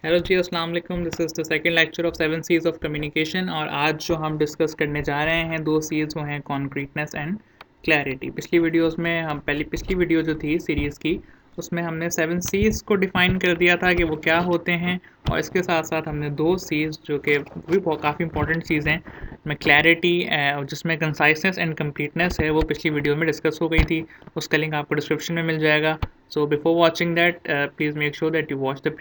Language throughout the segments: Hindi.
हेलो जी, अस्सलाम वालेकुम। This is the second lecture of 7 Cs of communication और आज जो हम डिस्कस करने जा रहे हैं दो सीज़ वो हैं कॉन्क्रीटनेस एंड क्लैरिटी। पिछली वीडियोस में हम पिछली वीडियो जो थी सीरीज़ की उसमें हमने 7 सीज़ को डिफ़ाइन कर दिया था कि वो क्या होते हैं और इसके साथ साथ हमने दो सीज़ जो कि भी काफ़ी इंपॉर्टेंट चीज़ हैं में क्लैरिटी जिसमें कंसाइसनेस एंड कम्प्लीटनेस है वो पिछली वीडियो में डिस्कस हो गई थी। उसका लिंक आपको डिस्क्रिप्शन में मिल जाएगा। So before watching that please make sure that you watch the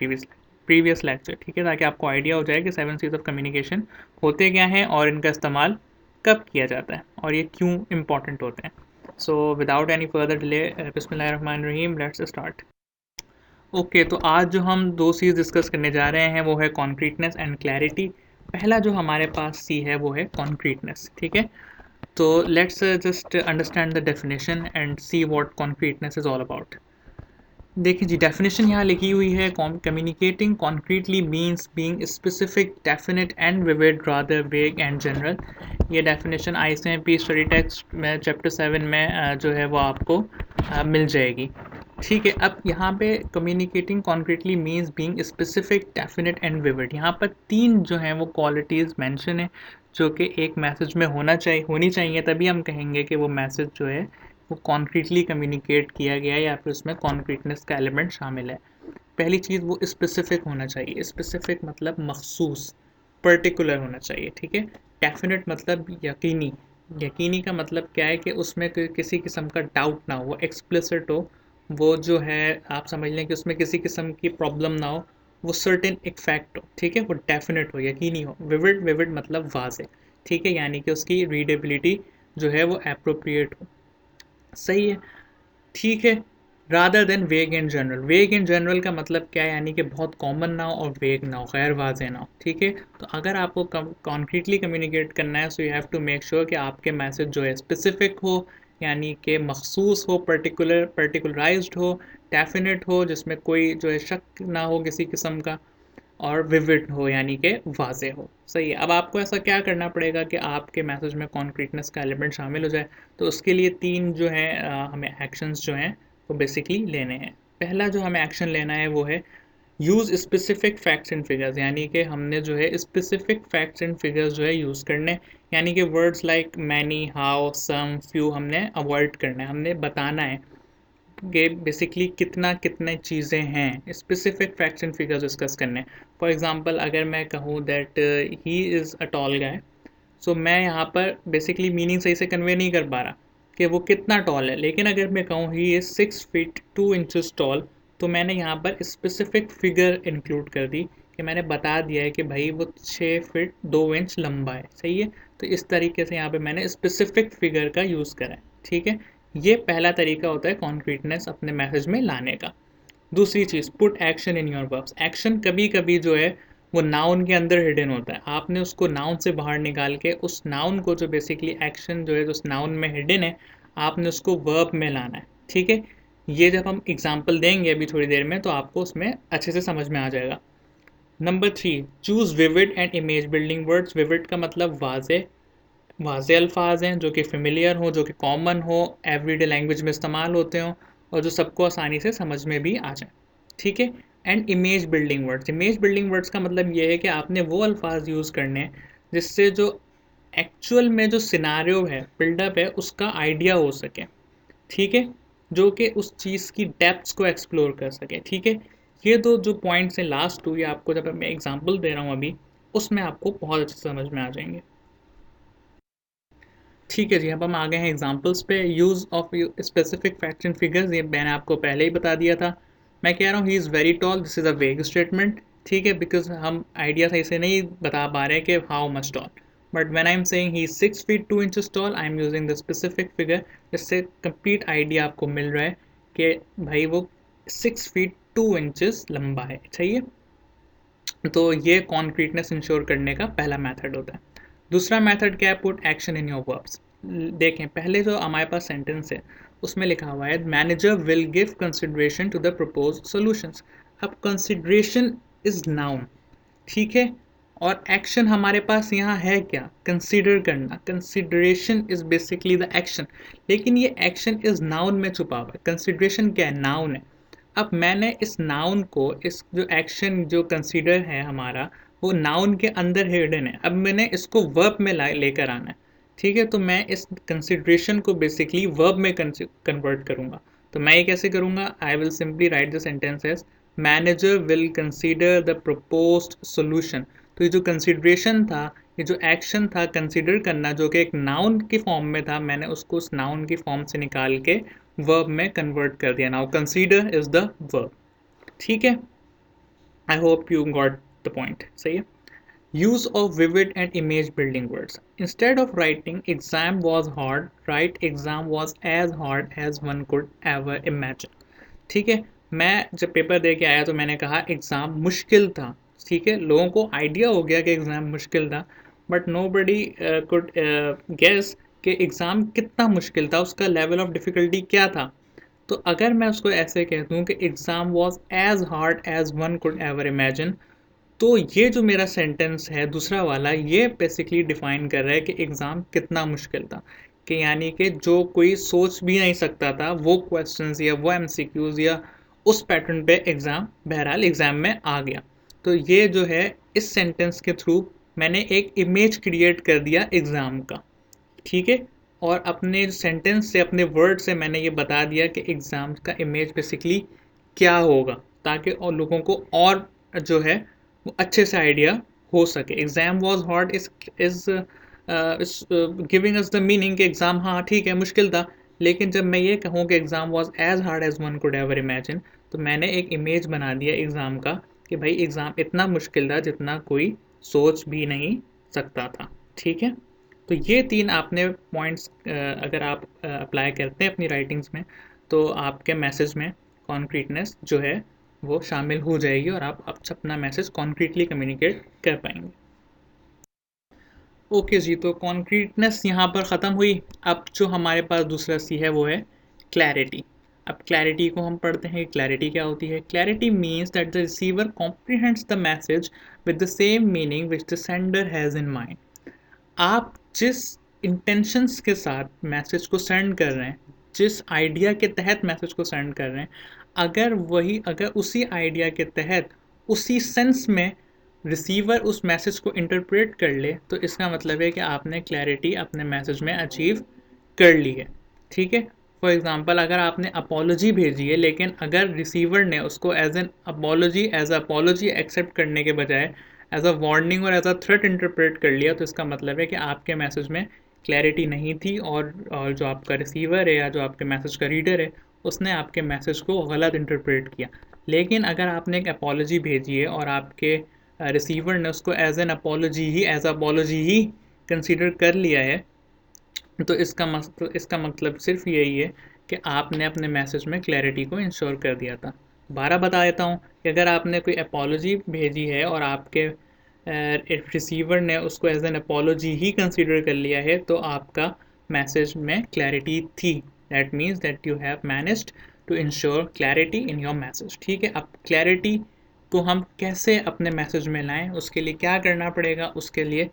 previous lecture, ठीक है, ताकि आपको आइडिया हो जाए कि 7 सीज ऑफ कम्युनिकेशन होते क्या हैं और इनका इस्तेमाल कब किया जाता है और ये क्यों इम्पॉर्टेंट होते हैं। So without any further delay, बिस्मिल्लाहिर्रहमानिर्रहीम, लेट्स स्टार्ट। ओके, तो आज जो हम दो चीज़ डिस्कस करने जा रहे हैं वो है कॉन्क्रीटनेस एंड क्लैरिटी। पहला जो हमारे पास सी है वो है कॉन्क्रीटनेस, ठीक है। तो let's just understand the definition and see what concreteness is all about. देखिए जी, डेफिनेशन यहाँ लिखी हुई है, communicating concretely means being specific, definite and vivid rather vague and general. ये डेफिनेशन ICMP स्टडी टेक्स्ट में चैप्टर 7 में जो है वो आपको मिल जाएगी, ठीक है। अब यहाँ पे communicating concretely means being specific, definite and vivid, यहाँ पर तीन जो हैं वो क्वालिटीज़ मेंशन है जो कि एक मैसेज में होनी चाहिए, तभी हम कहेंगे कि वो मैसेज जो है वो कॉन्क्रीटली कम्युनिकेट किया गया है या फिर उसमें कॉन्क्रीटनेस का एलिमेंट शामिल है। पहली चीज़, वो स्पेसिफिक होना चाहिए। स्पेसिफिक मतलब मखसूस, पर्टिकुलर होना चाहिए, ठीक है। डेफिनेट मतलब यकीनी। यकीनी का मतलब क्या है कि उसमें किसी किस्म का डाउट ना हो, वो एक्सप्लिसिट हो, वो जो है आप समझ लें कि उसमें किसी किस्म की प्रॉब्लम ना हो, वो सर्टेन एक फैक्ट हो, ठीक है, वो डेफिनेट हो, यकीनी हो। विविड, विविड मतलब वाज़े, ठीक है, यानी कि उसकी रीडेबिलिटी जो है वो एप्रोप्रिएट हो, सही है, ठीक है। रादर देन वेग इन जनरल। वेग इन जनरल का मतलब क्या है, यानी कि बहुत कॉमन ना हो और वेग ना हो, गैर वाज़ेह ना हो, ठीक है। तो अगर आपको कॉन्क्रीटली कम्युनिकेट करना है, so you have to make sure कि आपके मैसेज जो है स्पेसिफिक हो, यानी कि मखसूस हो, पर्टिकुलराइज्ड हो, डेफिनेट हो, जिसमें कोई जो है शक ना हो किसी किस्म का, और विविड हो यानी कि वाज़ेह हो, सही है। अब आपको ऐसा क्या करना पड़ेगा कि आपके मैसेज में कॉन्क्रीटनेस का एलिमेंट शामिल हो जाए, तो उसके लिए तीन जो है हमें एक्शंस जो हैं वो बेसिकली लेने हैं। पहला जो हमें एक्शन लेना है वो है use specific facts and figures, यानी कि हमने जो है स्पेसिफिक फैक्ट्स एंड फिगर्स जो है यूज़ करने, यानी कि words like many, how, some, few हमने अवॉइड करना है। हमने बताना है कि बेसिकली कितना कितने चीज़ें हैं, specific facts and figures discuss करने। फॉर एग्जांपल अगर मैं कहूँ that he is a tall guy, so मैं यहाँ पर बेसिकली मीनिंग सही से कन्वे नहीं कर पा रहा कि वो कितना टॉल है, लेकिन अगर मैं कहूँ he is 6 feet 2 inches tall, तो मैंने यहाँ पर स्पेसिफिक फिगर इंक्लूड कर दी कि मैंने बता दिया है कि भाई वो 6 फीट 2 इंच लंबा है, सही है। तो इस तरीके से यहाँ पे मैंने स्पेसिफिक फिगर का यूज़ करा है, ठीक है। ये पहला तरीका होता है कॉन्क्रीटनेस अपने मैसेज में लाने का। दूसरी चीज़, put action in your verbs. Action कभी कभी जो है वो नाउन के अंदर हिडन होता है, आपने उसको नाउन से बाहर निकाल के उस नाउन को, जो बेसिकली एक्शन जो है जो उस नाउन में हिडन है, आपने उसको वर्ब में लाना है, ठीक है। ये जब हम एग्जांपल देंगे अभी थोड़ी देर में तो आपको उसमें अच्छे से समझ में आ जाएगा। Number 3, choose vivid and image building words. Vivid का मतलब वाजे, वाज़े अल्फाज हैं जो कि फ़ेमिलियर हों, जो कि कॉमन हो, एवरीडे लैंग्वेज में इस्तेमाल होते हों और जो सबको आसानी से समझ में भी आ जाए, ठीक है। And image building words. Image building words का मतलब ये है कि आपने वो अल्फाज यूज़ करने हैं जिससे जो एक्चुअल में जो सिनारियो है, बिल्डअप है, उसका आइडिया हो सके, ठीक है, जो कि उस चीज़ की डेप्थ्स को एक्सप्लोर कर सके, ठीक है। ये दो जो पॉइंट्स हैं लास्ट टू, ये आपको जब मैं एग्जांपल दे रहा हूँ अभी, उसमें आपको बहुत अच्छे से समझ में आ जाएंगे, ठीक है जी। अब हम आ गए हैं एग्जांपल्स पे। Use of specific facts and figures, ये मैंने आपको पहले ही बता दिया था। मैं कह रहा हूँ he is very tall, this is a वेग स्टेटमेंट, ठीक है, बिकॉज हम आइडिया सही से नहीं बता पा रहे हैं कि how much tall. But when I am saying he is 6 feet 2 inches tall, I am using the specific figure, जिससे कंप्लीट आइडिया आपको मिल रहा है कि भाई वो 6 फीट 2 इंचेस लंबा है, सही है। तो ये कॉन्क्रीटनेस इंश्योर करने का पहला मेथड होता है। दूसरा मेथड क्या है, put action in your verbs. देखें, पहले जो हमारे पास सेंटेंस है उसमें लिखा हुआ है manager will give consideration to the propose solutions. अब कंसिडरेशन इज नाउन, ठीक है, और एक्शन हमारे पास यहाँ है क्या, कंसिडर करना। Consideration is basically the action, लेकिन ये एक्शन इज नाउन में छुपा हुआ है। कंसिडरेशन क्या है, नाउन है। अब मैंने इस नाउन को, इस जो एक्शन जो कंसीडर है हमारा, वो नाउन के अंदर हिडन है। अब मैंने इसको वर्ब में लेकर आना है, ठीक है। तो मैं इस कंसिडरेशन को बेसिकली वर्ब में कन्वर्ट करूँगा। तो मैं ये कैसे करूँगा? I will simply write the sentence as manager will consider the proposed solution. तो ये जो कंसिडरेशन था, ये जो एक्शन था कंसीडर करना, जो कि एक नाउन की फॉर्म में था, मैंने उसको उस नाउन की फॉर्म से निकाल के वर्ब में कन्वर्ट कर दिया। Now consider is the verb, ठीक है। I hope you got the point, सही है। Use of vivid and image building words. Instead of writing exam was hard, write exam was as hard as one could ever imagine. ठीक है, मैं जब पेपर दे के आया तो मैंने कहा एग्ज़ाम मुश्किल था, ठीक है। लोगों को आइडिया हो गया कि एग्ज़ाम मुश्किल था, but nobody could guess कि एग्ज़ाम कितना मुश्किल था, उसका लेवल ऑफ डिफ़िकल्टी क्या था। तो अगर मैं उसको ऐसे कह दूँ कि exam was as hard as one could ever imagine, तो ये जो मेरा सेंटेंस है दूसरा वाला, ये बेसिकली डिफ़ाइन कर रहा है कि एग्ज़ाम कितना मुश्किल था, कि यानी कि जो कोई सोच भी नहीं सकता था वो क्वेश्चंस या वो एमसीक्यूज़ या उस पैटर्न पे एग्ज़ाम बहरहाल एग्ज़ाम में आ गया। तो ये जो है, इस सेंटेंस के थ्रू मैंने एक इमेज क्रिएट कर दिया एग्ज़ाम का, ठीक है। और अपने सेंटेंस से, अपने वर्ड से मैंने ये बता दिया कि एग्ज़ाम का इमेज बेसिकली क्या होगा, ताकि और लोगों को और जो है वो अच्छे से आइडिया हो सके। Exam was hard is giving us the meaning कि एग्ज़ाम, हाँ ठीक है मुश्किल था, लेकिन जब मैं ये कहूँ कि exam was as hard as one could ever imagine, तो मैंने एक इमेज बना दिया एग्ज़ाम का कि भाई एग्ज़ाम इतना मुश्किल था जितना कोई सोच भी नहीं सकता था, ठीक है। तो ये 3 आपने पॉइंट्स अगर आप अप्लाई करते हैं अपनी राइटिंग्स में, तो आपके मैसेज में कॉन्क्रीटनेस जो है वो शामिल हो जाएगी और आप अपना मैसेज कॉन्क्रीटली कम्युनिकेट कर पाएंगे। ओके जी, तो कॉन्क्रीटनेस यहाँ पर ख़त्म हुई। अब जो हमारे पास दूसरा सी है वो है क्लैरिटी। अब क्लैरिटी को हम पढ़ते हैं। क्लैरिटी क्या होती है? Clarity means that the receiver comprehends the message with the same meaning which the sender has in mind. आप जिस इंटेंशंस के साथ मैसेज को सेंड कर रहे हैं, जिस आइडिया के तहत मैसेज को सेंड कर रहे हैं, अगर उसी आइडिया के तहत उसी सेंस में रिसीवर उस मैसेज को इंटरप्रेट कर ले, तो इसका मतलब है कि आपने क्लैरिटी अपने मैसेज में अचीव कर ली है, ठीक है। फॉर एग्ज़ाम्पल, अगर आपने अपॉलॉजी भेजी है, लेकिन अगर रिसीवर ने उसको एज अपॉलॉजी एक्सेप्ट करने के बजाय एज अ वार्निंग और एज अ थ्रेट इंटरप्रेट कर लिया, तो इसका मतलब है कि आपके मैसेज में क्लैरिटी नहीं थी, और जो आपका रिसीवर है या जो आपके मैसेज का रीडर है, उसने आपके मैसेज को गलत इंटरप्रेट किया। लेकिन अगर आपने एक अपॉलॉजी भेजी है और आपके रिसीवर ने उसको एज अपॉलॉजी ही कंसीडर कर लिया है, तो इसका मतलब सिर्फ यही है कि आपने अपने मैसेज में क्लैरिटी को इंश्योर कर दिया था। दोबारा बता देता हूँ कि अगर आपने कोई अपॉलॉजी भेजी है और आपके रिसीवर ने उसको एज एन अपॉलॉजी ही कंसीडर कर लिया है, तो आपका मैसेज में क्लैरिटी थी। That means that you have managed to ensure clarity in your message, ठीक है। अब क्लैरिटी को हम कैसे अपने मैसेज में लाएं, उसके लिए क्या करना पड़ेगा, उसके लिए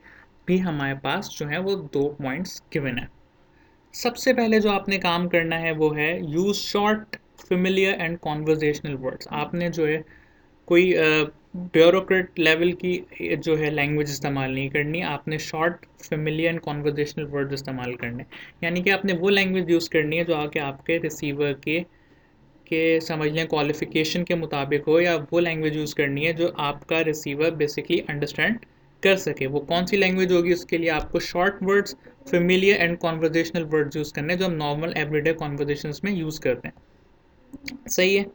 भी हमारे पास जो है वो 2 पॉइंट्स गिवन है। सबसे पहले जो आपने काम करना है वो है use short, familiar and conversational words. आपने जो है कोई ब्यूरोक्रेट लेवल की जो है लैंग्वेज इस्तेमाल नहीं करनी, आपने short, familiar and conversational words इस्तेमाल करने। यानी कि आपने वो लैंग्वेज यूज़ करनी है जो आके आपके रिसीवर के समझ लें क्वालिफ़िकेशन के मुताबिक हो, या वो लैंग्वेज यूज़ करनी है जो आपका रिसीवर बेसिकली अंडरस्टैंड कर सके। वो कौन सी लैंग्वेज होगी, उसके लिए आपको short words, familiar and conversational words use करने जो हम नॉर्मल एवरीडे कॉन्वर्जेशंस में यूज़ करते हैं, सही है।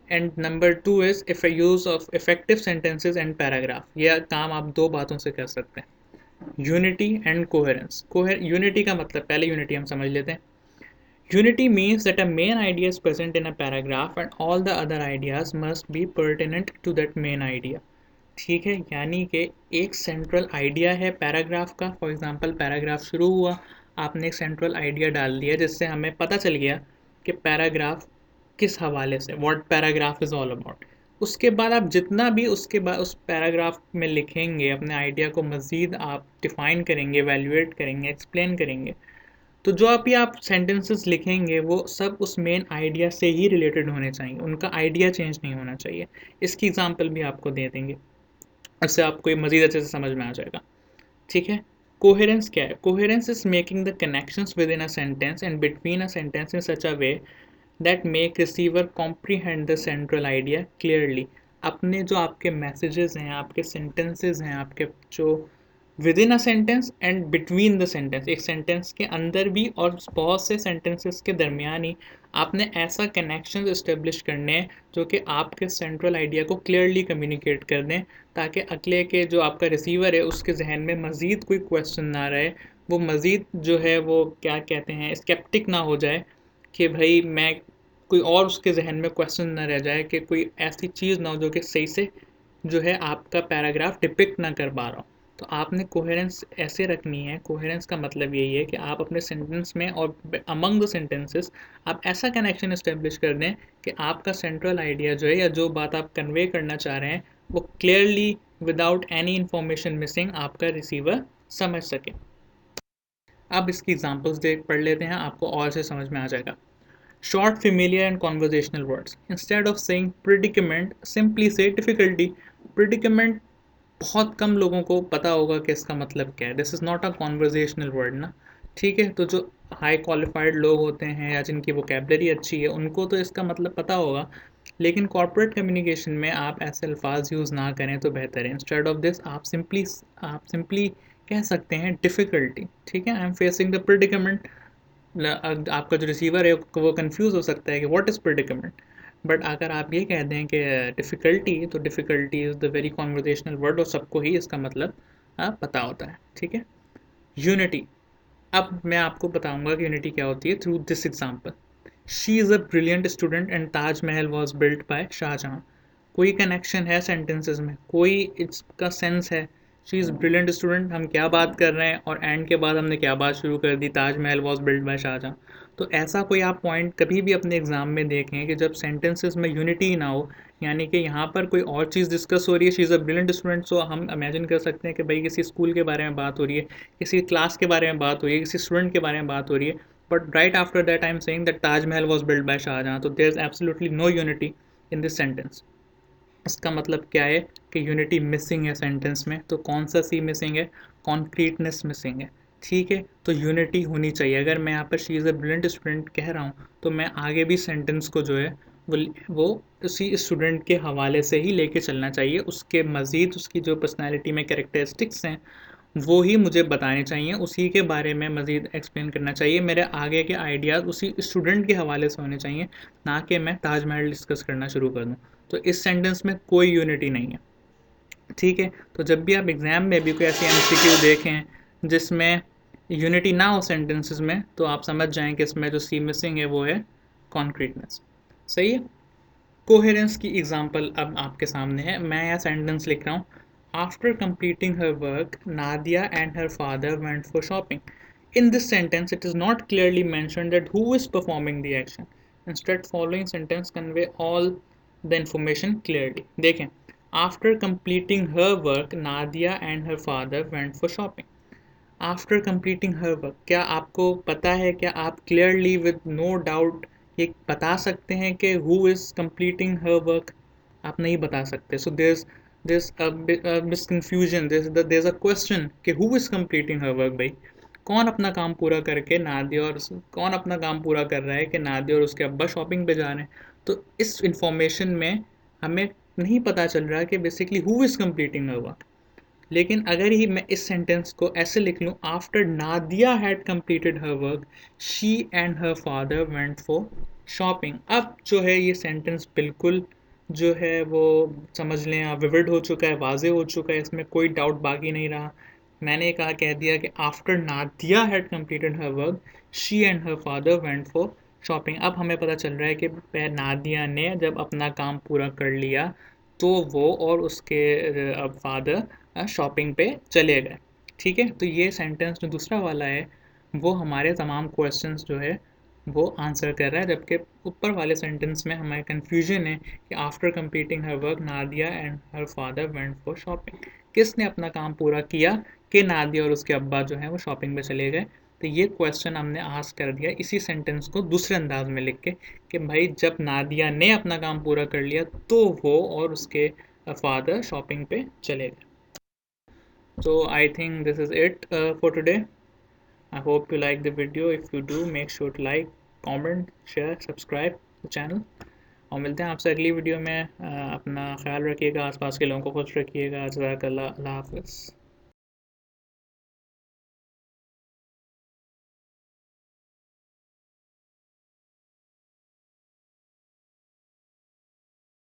And number 2 is use of effective sentences and paragraph. यह काम आप 2 बातों से कर सकते हैं, यूनिटी एंड कोहेरेंस। यूनिटी का मतलब, पहले यूनिटी हम समझ लेते हैं। Unity means that a main idea is present in a paragraph and all the other ideas must be pertinent to that main idea, ठीक है। यानी कि एक सेंट्रल आइडिया है पैराग्राफ का। फॉर एग्जांपल, पैराग्राफ शुरू हुआ, आपने एक सेंट्रल आइडिया डाल दिया जिससे हमें पता चल गया कि पैराग्राफ किस हवाले से, what paragraph is all about. उसके बाद आप जितना भी उसके बाद उस पैराग्राफ में लिखेंगे, अपने आइडिया को मज़ीद आप डिफ़ाइन करेंगे, एवेल्यूएट करेंगे, एक्सप्लेन करेंगे, तो जो अभी आप सेंटेंसेस लिखेंगे वो सब उस मेन आइडिया से ही रिलेटेड होने चाहिए, उनका आइडिया चेंज नहीं होना चाहिए। इसकी एग्जांपल भी आपको दे देंगे, इससे आपको ये मज़ीद अच्छे से समझ में आ जाएगा। ठीक है, कोहेरेंस क्या है? Coherence is making the connections with in a sentence and between a sentence in such a way that make receiver comprehend the central idea clearly. अपने जो आपके मैसेजेस हैं, आपके सेंटेंसेस हैं, आपके जो with in a sentence and between the sentence, एक सेंटेंस के अंदर भी और बहुत से सेंटेंसेस के दरमियान ही आपने ऐसा कनेक्शन इस्टेब्लिश करने हैं जो कि आपके सेंट्रल आइडिया को क्लियरली कम्युनिकेट कर दें, ताकि अगले के जो आपका रिसीवर है उसके जहन में मज़ीद कोई क्वेश्चन ना रहे, वो मज़ीद जो है वो क्या कहते हैं स्केप्टिक ना हो जाए कि भाई मैं कोई और उसके जहन में क्वेश्चन ना रह जाए कि कोई ऐसी चीज़ ना हो जो कि सही से जो है आपका पैराग्राफ डिपिक्ट ना कर पा रहा हो। तो आपने कोहेरेंस ऐसे रखनी है। कोहेरेंस का मतलब यही है कि आप अपने सेंटेंस में और अमंग द सेंटेंसेस आप ऐसा कनेक्शन इस्टेब्लिश कर दें कि आपका सेंट्रल आइडिया जो है या जो बात आप कन्वे करना चाह रहे हैं वो clearly without any information missing आपका रिसीवर समझ सके। अब इसकी एग्जांपल्स देख पढ़ लेते हैं, आपको और से समझ में आ जाएगा। Short, familiar and conversational words. Instead of saying predicament, simply say difficulty. Predicament बहुत कम लोगों को पता होगा कि इसका मतलब क्या है। This is not a conversational word ना, ठीक है। तो जो हाई क्वालिफाइड लोग होते हैं या जिनकी वोकेबलरी अच्छी है उनको तो इसका मतलब पता होगा, लेकिन कॉर्पोरेट कम्युनिकेशन में आप ऐसे अल्फाज यूज़ ना करें तो बेहतर है। इंस्टेड ऑफ दिस आप सिंपली कह सकते हैं डिफ़िकल्टी। ठीक है, I am facing the predicament. आपका जो रिसीवर है वो कंफ्यूज हो सकता है कि व्हाट इज़ प्रेडिकमेंट, बट अगर आप ये कह दें कि डिफ़िकल्टी, तो difficulty is the very conversational word और सबको ही इसका मतलब पता होता है। ठीक है, यूनिटी। अब मैं आपको बताऊंगा कि यूनिटी क्या होती है through this example. She is a brilliant student and Taj Mahal was built by Shah Jahan. कोई कनेक्शन है सेंटेंसेस में, कोई इसका सेंस है। शी इज़ ब्रिलियंट स्टूडेंट, हम क्या बात कर रहे हैं और एंड के बाद हमने क्या बात शुरू कर दी, Taj Mahal was built by Shah Jahan. तो ऐसा कोई आप पॉइंट कभी भी अपने एग्जाम में देखें कि जब सेंटेंसेस में यूनिटी ना हो, यानी कि यहाँ पर कोई और चीज़ डिस्कस हो रही है, she is a brilliant student, so हम इमेजिन कर सकते हैं कि भाई किसी स्कूल के बारे में बात हो रही है, किसी क्लास के बारे में बात हो रही है, किसी स्टूडेंट के बारे में बात हो रही है, but right after that I am saying that Taj Mahal was built by Shah Jahan. तो there is absolutely no unity in this sentence. इसका मतलब क्या है कि यूनिटी मिसिंग है सेंटेंस में। तो कौन सा सी मिसिंग है? कॉन्क्रीटनेस मिसिंग है। ठीक है, तो यूनिटी होनी चाहिए। अगर मैं यहाँ पर she is a brilliant student कह रहा हूँ तो मैं आगे भी सेंटेंस को जो है वो उसी स्टूडेंट के हवाले से ही लेके चलना चाहिए। उसके मज़ीद उसकी जो पर्सनैलिटी में कैरेक्टरिस्टिक्स हैं वो ही मुझे बताने चाहिए, उसी के बारे में मज़ीद एक्सप्लेन करना चाहिए। मेरे आगे के आइडियाज़ उसी स्टूडेंट के हवाले से होने चाहिए, ना कि मैं ताजमहल डिस्कस करना शुरू कर दूँ। तो इस सेंटेंस में कोई यूनिटी नहीं है। ठीक है, तो जब भी आप एग्ज़ाम में भी कोई ऐसी एमसीक्यू देखें जिसमें यूनिटी ना हो सेंटेंसेस में, तो आप समझ जाएं कि इसमें जो सी मिसिंग है वो है कॉन्क्रीटनेस। सही है। कोहेरेंस की एग्जांपल अब आपके सामने है। मैं यह सेंटेंस लिख रहा हूँ, after completing her work Nadia and her father went for shopping. In this sentence it is not clearly mentioned that who is performing the action. Instead following sentence convey all the information clearly. देखें, after completing her work Nadia and her father went for shopping. After completing her work, क्या आपको पता है, क्या आप क्लियरली विद नो डाउट ये बता सकते हैं कि who is completing her work? आप नहीं बता सकते। So there misconfusion, there is a question कि who is completing her work. भाई कौन अपना काम पूरा करके नादिया और कौन अपना काम पूरा कर रहा है कि नादिया और उसके अब्बा शॉपिंग पे जा रहे हैं? तो इस इंफॉर्मेशन में हमें नहीं पता चल रहा कि basically who is completing her work. लेकिन अगर ही मैं इस सेंटेंस को ऐसे लिख लूँ, after Nadia had completed her work she and her father went for shopping. अब जो है ये सेंटेंस बिल्कुल जो है वो समझ लें आप विविड हो चुका है, वाजे हो चुका है, इसमें कोई डाउट बाकी नहीं रहा। मैंने कहा कह दिया कि after Nadia had completed her work she and her father went for shopping. अब हमें पता चल रहा है कि नादिया ने जब अपना काम पूरा कर लिया तो वो और उसके फादर शॉपिंग पे चले गए। ठीक है, तो ये सेंटेंस जो दूसरा वाला है वो हमारे तमाम क्वेश्चंस जो है वो आंसर कर रहा है, जबकि ऊपर वाले सेंटेंस में हमारे कन्फ्यूजन है कि after completing her work Nadia and her father went for shopping. किसने अपना काम पूरा किया कि नादिया और उसके अब्बा जो है वो शॉपिंग पे चले गए? तो ये क्वेश्चन हमने आस्क कर दिया इसी सेंटेंस को दूसरे अंदाज में लिख के कि भाई जब नादिया ने अपना काम पूरा कर लिया तो वो और उसके फादर शॉपिंग पे चले गए. So I think this is it for today. I hope you like the video. If you do, make sure to like, comment, share, subscribe the channel. और मिलते हैं आपसे अगली वीडियो में. अपना ख्याल रखिएगा, आसपास के लोगों को खुश रखिएगा. जज़ाकल्लाह, अल्लाह हाफ़िज़.